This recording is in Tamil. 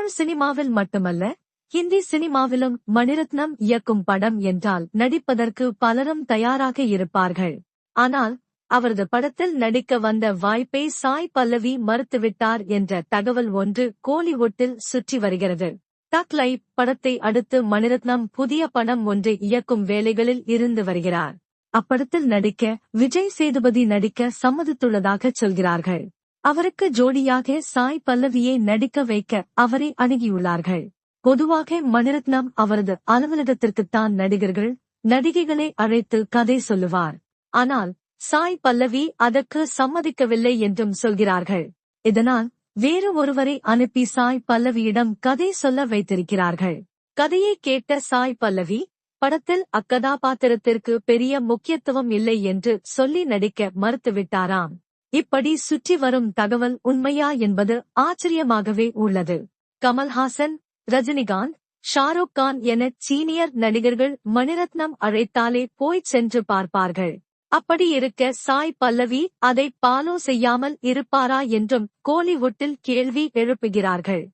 தமிழ் சினிமாவில் மட்டுமல்ல, ஹிந்தி சினிமாவிலும் மணிரத்னம் இயக்கும் படம் என்றால் நடிப்பதற்கு பலரும் தயாராக இருப்பார்கள். ஆனால் அவரது படத்தில் நடிக்க வந்த வாய்ப்பை சாய் பல்லவி மறுத்துவிட்டார் என்ற தகவல் ஒன்று கோலிவுட்டில் சுற்றி வருகிறது. தக் லைஃப் படத்தை அடுத்து மணிரத்னம் புதிய படம் ஒன்றை இயக்கும் வேலைகளில் இருந்து வருகிறார். அப்படத்தில் நடிக்க விஜய் சேதுபதி நடிக்க சம்மதித்துள்ளதாக சொல்கிறார்கள். அவருக்கு ஜோடியாக சாய் பல்லவியை நடிக்க வைக்க அவரை அணுகியுள்ளார்கள். பொதுவாக மணிரத்னம் அவரது அலுவலகத்திற்குத்தான் நடிகர்கள், நடிகைகளை அழைத்து கதை சொல்லுவார். ஆனால் சாய் பல்லவி அதற்கு சம்மதிக்கவில்லை என்றும் சொல்கிறார்கள். இதனால் வேறு ஒருவரை அனுப்பி சாய் பல்லவியிடம் கதை சொல்ல வைத்திருக்கிறார்கள். கதையை கேட்ட சாய் பல்லவி, படத்தில் அக்கதாபாத்திரத்திற்கு பெரிய முக்கியத்துவம் இல்லை என்று சொல்லி நடிக்க மறுத்துவிட்டாராம். இப்படி சுற்றி வரும் தகவல் உண்மையா என்பது ஆச்சரியமாகவே உள்ளது. கமல்ஹாசன், ரஜினிகாந்த், ஷாருக் கான் என சீனியர் நடிகர்கள் மணிரத்னம் அழைத்தாலே போய்ச் சென்று பார்ப்பார்கள். அப்படி இருக்க சாய் பல்லவி அதை ஃபாலோ செய்யாமல் இருப்பாரா என்றும் கோலிவுட்டில் கேள்வி எழுப்புகிறார்கள்.